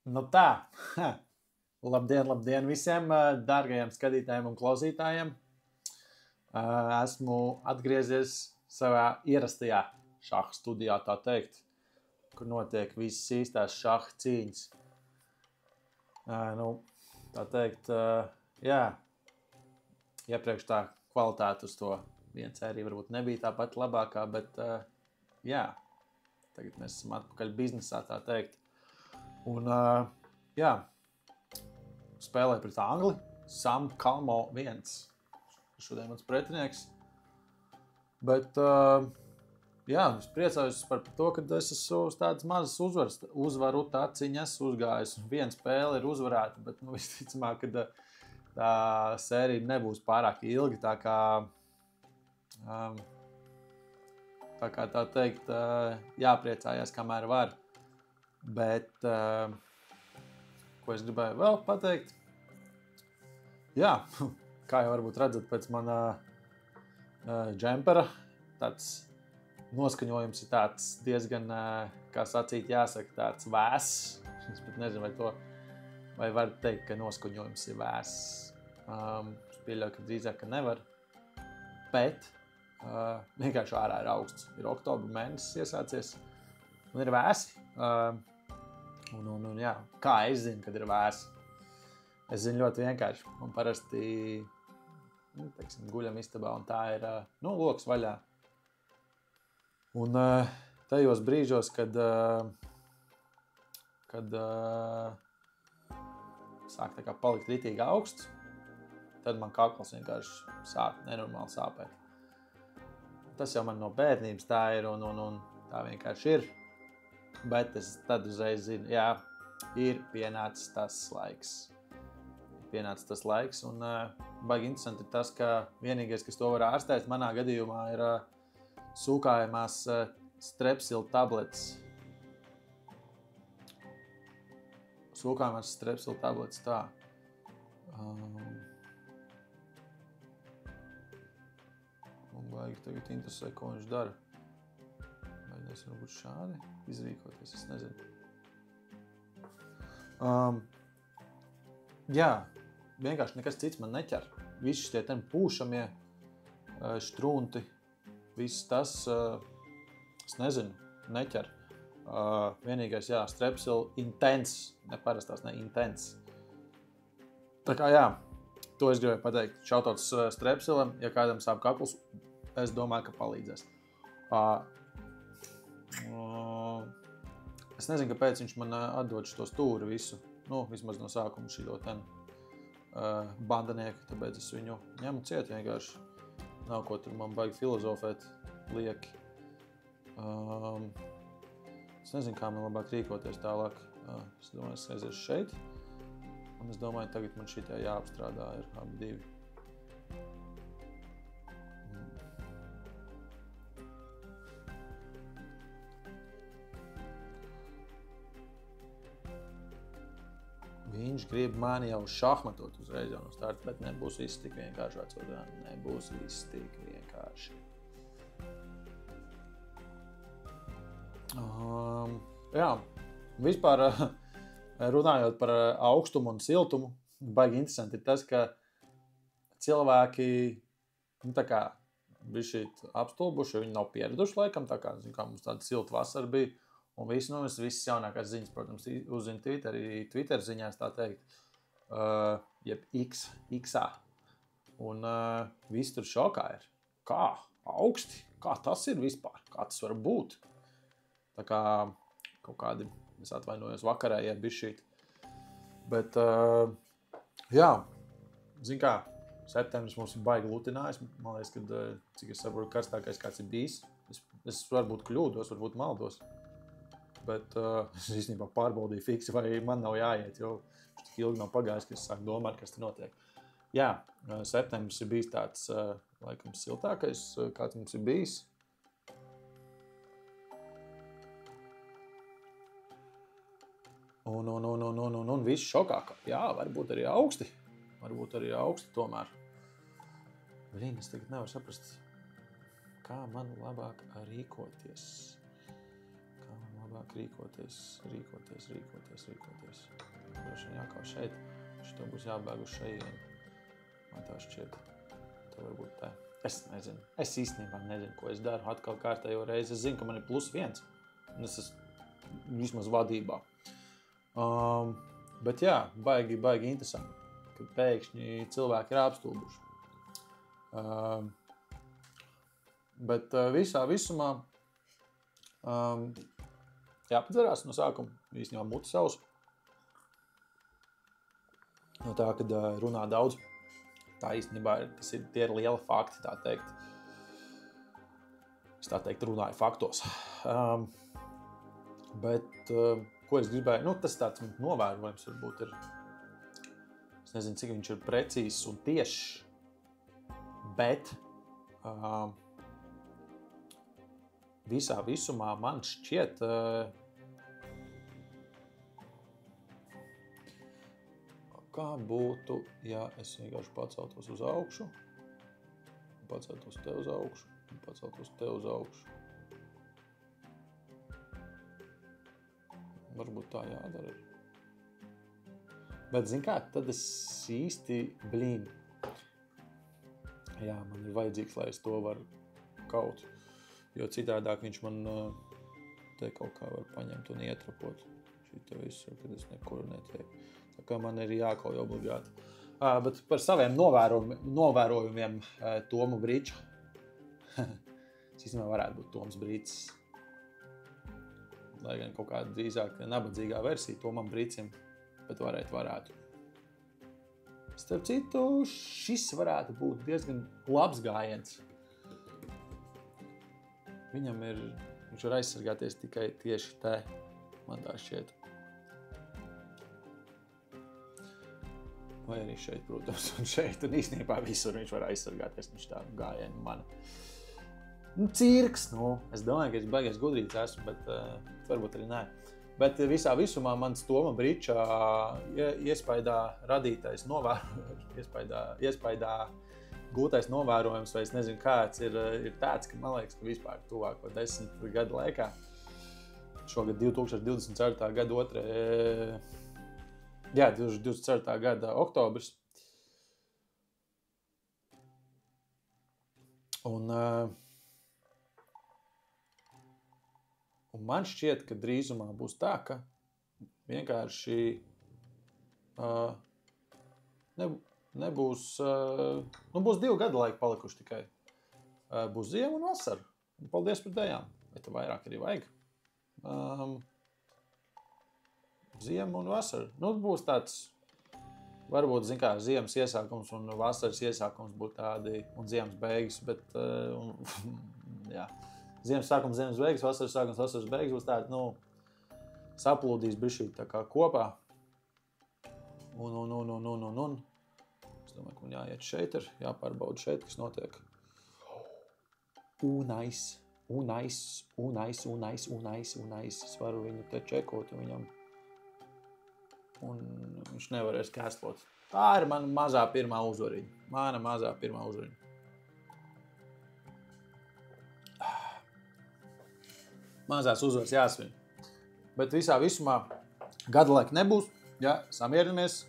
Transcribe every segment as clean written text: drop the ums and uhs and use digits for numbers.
Nu tā, labdien, labdien visiem dārgajiem skatītājiem un klausītājiem. Esmu atgriezies savā ierastajā šaha studijā, tā teikt, kur notiek visas īstās šaha cīņas. Tā teikt, jā, iepriekš tā kvalitāte uz to viena sērija varbūt nebija tā pati labākā, bet jā, tagad mēs esam atpakaļ biznesā, tā teikt. Un, jā, spēlēju pret Angli, Sam Kalmo 1. Šodien mans pretinieks. Bet, jā, es priecājos par to, ka es esmu uz tādas mazas uzvaru taciņas uzgājis. Viena spēle ir uzvarēta, bet, visticamāk, ka tā sērija nebūs pārāk ilga, tā teikt, jāpriecājās, kamēr var. Bet, ko es gribēju vēl pateikt? Jā, kā jau varbūt redzat pēc manā džempera, tāds noskaņojums ir tāds diezgan, kā sacīt, jāsaka, tāds vēss. Es pat nezinu, vai var teikt, ka noskaņojums ir vēss. Es pieļauju, ka drīzāk, ka nevar. Bet vienkārši ārā ir augsts. Ir oktobra mēnesis iesācies un ir vēsi. Un jā, kā es zinu, kad ir vēsi? Es zinu ļoti vienkārši. Man parasti, teiksim, guļam istabā un tā ir, loks vaļā. Un tajos brīžos, kad sāk tā kā palikt ritīgi augsts, tad man kakls vienkārši sāk nenormāli sāpēt. Tas jau man no bērnības tā ir un tā vienkārši ir. Bet es tad uzreiz zinu, jā, ir pienācis tas laiks. Un baigi interesanti ir tas, ka vienīgais, kas to var ārstēt, manā gadījumā ir sūkājumās strepsila tabletes. Sūkājumās strepsila tabletes tā. Man baigi tagad interesē, ko viņš dara. Es varbūt šādi izrīkoties, es nezinu. Jā, vienkārši nekas cits man neķer. Visi šie ten pūšamie štrunti, viss tas, es nezinu, neķer. Vienīgais, jā, strepsila intense, ne parastās, ne intense. Tā kā jā, to es gribēju pateikt. Šautauts strepsilam, ja kādam sāp kakls, es domāju, ka palīdzēs. Es nezinu, kāpēc viņš man atdod šo stūri visu. Vismaz no sākuma šito ten bandanieku, tāpēc es viņu ņemu ciet vienkārši. Nav ko tur man baigi filozofēt lieki. Es nezinu, kā man labāk rīkoties tālāk. Es domāju, es aiziešu šeit. Un es domāju, tagad man šitie jāapstrādā ir abi divi. Viņš grib mani jau šahmatot uzreiz jau no starta, bet nebūs viss tik vienkārši, vecotā. Nebūs viss tik vienkārši. Jā, vispār runājot par augstumu un siltumu, baigi interesanti ir tas, ka cilvēki, tā kā bišķīt apstulbuši, viņi nav pieraduši laikam, tā kā mums tāda silta vasara bija. Un visas jaunākās ziņas, protams, uzzina Twitter ziņās, tā teikt, jeb X-ā. Un visi tur šokā ir. Kā? Augsti? Kā tas ir vispār? Kā tas var būt? Tā kā kaut kādi, es atvainojos vakarējie bišķīt. Bet, jā, zin kā, septembris mums ir baigi lutinājis. Man liekas, ka, cik es saprotu, karstākais kāds ir bijis. Es varbūt kļūdos, varbūt maldos. Bet es īstenībā pārbaudīju fiksi, vai man nav jāiet, jo tik ilgi nav pagājis, ka es sāku domāt, kas te notiek. Jā, septembris ir bijis tāds, laikam, siltākais, kāds mums ir bijis. Un viss šokā, ka jā, varbūt arī augsti. Tomēr. Blīn, es tagad nevaru saprast, kā man labāk rīkoties. Labāk rīkoties. Droši vien jākauj šeit. Šito būs jābēg uz šejienu. Man tā šķiet. Tā varbūt tā. Es nezinu. Es īstenībā nezinu, ko es daru. Atkal kārtējo reizi. Es zinu, ka man ir +1. Un es esmu vismaz vadībā. Bet jā, baigi interesanti, kad pēkšņi cilvēki ir apstulbuši. Bet visā visumā jāpadzerās no sākuma. Īstenībā muti savs. No tā, kad runā daudz. Tā īstenībā tie ir lieli fakti, tā teikt. Es tā teikt runāju faktos. Bet, ko es gribēju, tas tāds novērojums varbūt ir. Es nezinu, cik viņš ir precīzs un tiešs, bet visā visumā man šķiet, kā būtu, ja es vienkārši paceltos uz augšu, paceltos te uz augšu, paceltos te uz augšu. Varbūt tā jādara. Bet, zin kā, tad es īsti, jā, man ir vajadzīgs, lai es to varu kaut, jo citādāk viņš man te kaut kā var paņemt un ietrapot. Šito visu, kad es nekur netieku. Tā kā man ir jākauj obligāti. Bet par saviem novērojumiem Tomu Brīča. Es īstenībā varētu būt Toms Brīcis. Lai gan kaut kāda drīzāk nabadzīgā versija Tomam Brīcim, bet varētu. Starp citu, šis varētu būt diezgan labs gājiens. Viņš var aizsargāties tikai tieši te, man tā šķiet. Vai arī šeit, protams, un šeit, un īstenībā visur viņš var aizsargāties, viņš tā gājienu mana. Cirks, es domāju, ka es baigies gudrīts esmu, bet varbūt arī nē. Bet visā visumā mans Toma Briča iespaidā radītais iespaidā gūtais novērojums, vai es nezinu kāds, ir tāds, ka man liekas, ka vispār tuvāko 10 gadu laikā, šogad 2024. gada 2024. gada oktobrs. Un man šķiet, ka drīzumā būs tā, ka vienkārši nebūs, būs 2 gadu laiki palikuši tikai. Būs ziema un vasara. Paldies par dejām. Vai te vairāk arī vajag? Ziema un vasara. Būs tāds, varbūt, ziemas iesākums un vasaras iesākums būtu tādi, un ziemas beigas, bet, jā. Ziemas sākums, ziemas beigas, vasaras sākums, vasaras beigas būs tādi, saplūdīs bišķīt tā kā kopā. Un. Es domāju, ka man jāiet šeit jāpārbauda šeit, kas notiek. Nice. Es varu viņu te čekot un viņam. Un viņš nevarēs kēslot. Tā ir mana mazā pirmā uzvariņa. Mazās uzvaras jāsvin. Bet visā visumā gada laika nebūs. Ja, samierinamies.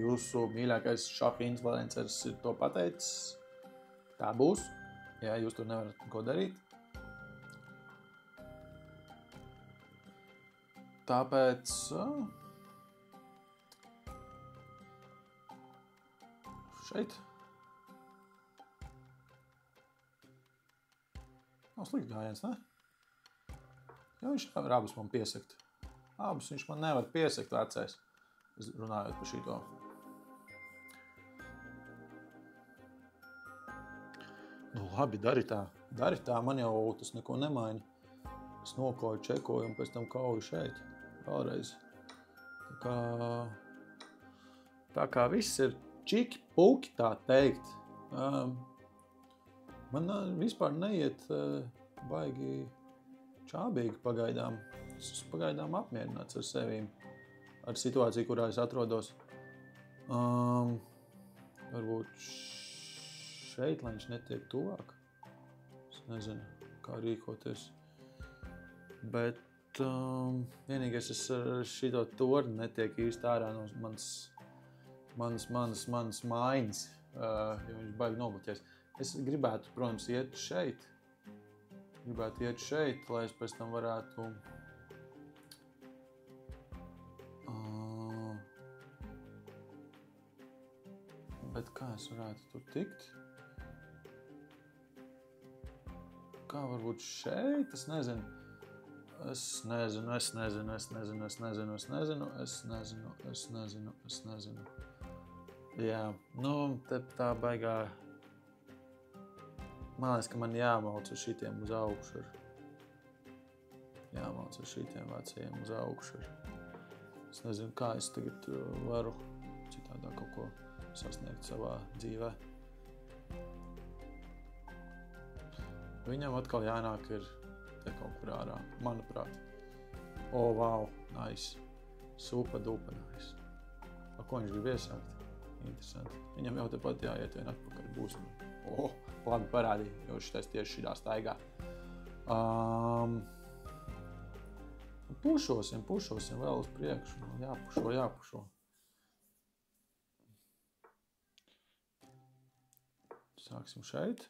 Jūsu mīļākais šaha influenceris ir to pateicis. Tā būs. Ja, jūs tur nevarat ko darīt. Tāpēc šeit nav slikti gājiens, ne? Jo viņš nevar abus man piesakt. Abus viņš man nevar piesakt vecais, runājot par šito. Labi, dari tā, man jau tas neko nemaina. Es nokauju, čekoju un pēc tam kauju šeit. Vēlreiz. Tā kā viss ir čiki puki, tā teikt. Man vispār neiet baigi čābīgi pagaidām. Es esmu pagaidām apmierināts ar sevīm, ar situāciju, kurā es atrodos. Varbūt šeit, lai viņš netiek tuvāk. Es nezinu, kā rīkoties. Bet vienīgais es šito torni netiek īsti ārā no manas mājiņas, jo viņš baigi nobloķēs. Es gribētu, protams, iet šeit. Lai es pēc tam varētu bet kā es varētu tur tikt? Kā varbūt šeit? Es nezinu. Jā, te tā baigā. Man liekas, ka man jāmauc ar šitiem uz augšu. Jāmauc ar šitiem vecajiem uz augšu. Es nezinu, kā es tagad varu citādā kaut ko sasniegt savā dzīvē. Viņam atkal jānāk ir te kaut kur ārā, manuprāt. Wow, nice. Super duper nice. Ar ko viņš grib iesākt? Interesanti. Viņam jau tepat jāiet vien atpakaļ būs. Labi parādīja, jo šitais tieši šitā staigā. Pušosim vēl uz priekšu. Jāpušo. Sāksim šeit.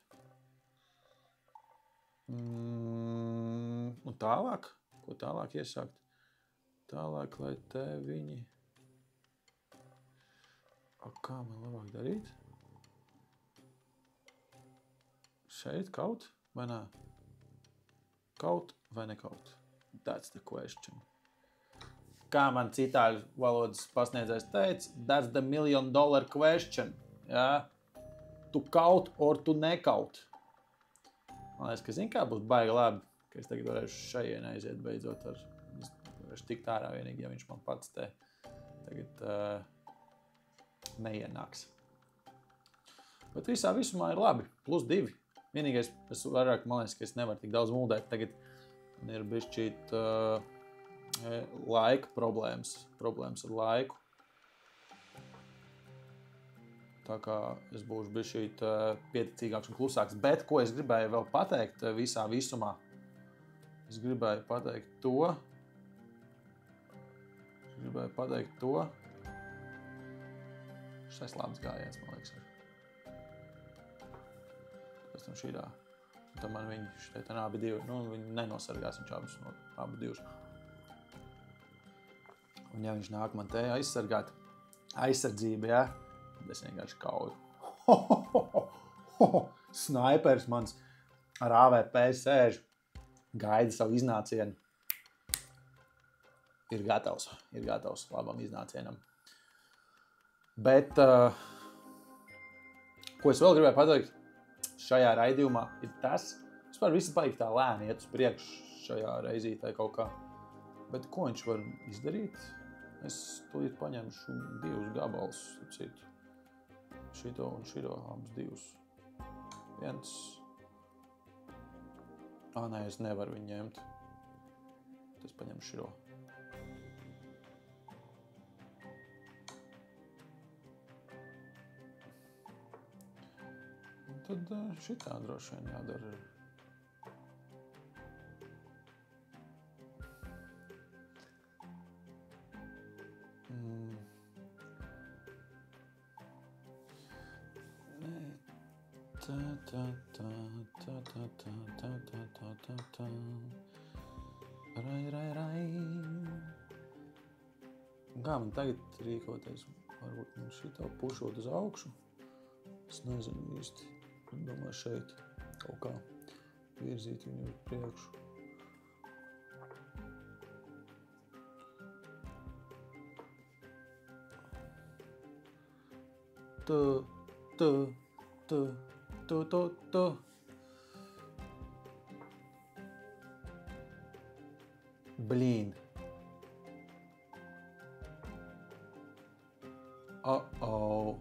Un tālāk? Ko tālāk iesākt? Tālāk, lai te viņi... Kā man labāk darīt? Šeit kaut vai nē? Kaut vai nekaut? That's the question. Kā man citāļu valodas pasniedzējs teica, that's the $1 million question. Ja? Tu kaut or tu nekaut. Man liekas, ka zini, kā būs baigi labi, ka es tagad varēšu šajien aiziet beidzot ar... Varēšu tikt ārā vienīgi, ja viņš man pats te tagad neienāks. Bet visā visumā ir labi. +2. Vienīgais, es vairāk, man liekas, ka es nevaru tik daudz muldēt. Tagad man ir bišķīt laika problēmas ar laiku. Tā kā es būšu bišķīt pieticīgāks un klusāks. Bet, ko es gribēju vēl pateikt visā visumā? Es gribēju pateikt to. Šis labs gājiens, man liekas. Pēc tam šīdā. Tad man viņi šeit abi divi, viņi nenosargās, viņš abi divus. Un ja viņš nāk man te aizsargāt, aizsardzība, ja, tad es vienkārši kauju. Snaipers mans ar AVP sēž, gaida savu iznācienu. Ir gatavs labam iznācienam. Bet, ko es vēl gribēju pateikt šajā raidījumā, ir tas, vispār visi baigi tā lēni iet uz priekšu šajā reizītē kaut kā. Bet ko viņš var izdarīt? Es tūlīt paņemšu 2 gabalus, šito un šito, abus 2. Viens. Nē, es nevaru viņu ņemt. Es paņemšu šito. Tad šitā droši vien jādara. Kā man tagad rīkoties? Varbūt man šitā pušot uz augšu. Es nezinu īsti. Domāju šeit kaut kā virzīt viņu uz priekšu. Tu. Blīn. Uh-oh.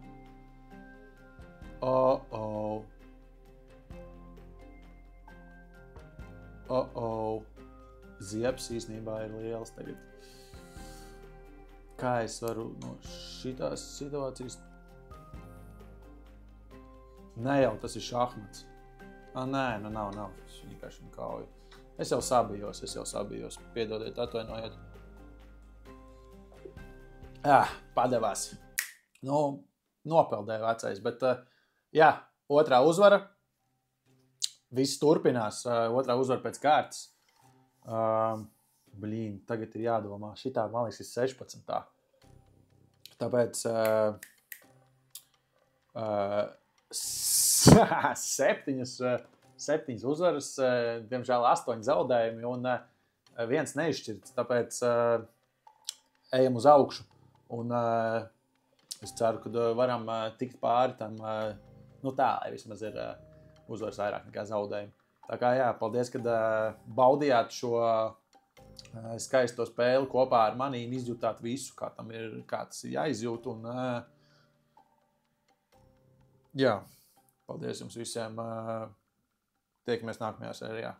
Ziepes īstenībā ir liels tagad. Kā es varu no šitās situācijas? Ne jau tas ir šahmats. Nē, nav. Es vienkārši kauju. Es jau sabijos. Piedodiet, atvainojiet. Padevās. Nopeldēja vecais, bet jā, otrā uzvara. Viss turpinās, otrā uzvara pēc kārtas. Tagad ir jādomā. Šitā, man liekas, ir 16. Tāpēc 7 uzvaras, diemžēl 8 zaudējumi un 1 neizšķirts. Tāpēc ejam uz augšu. Un es ceru, ka varam tikt pāri tam, tā, lai vismaz ir uzvaras vairāk nekā zaudējumi. Tā kā jā, paldies, ka baudījāt šo skaisto spēli kopā ar manīm, izjūtāt visu, kā tas ir jāizjūt. Un, jā, paldies jums visiem. Tiekamies nākamajā sērijā.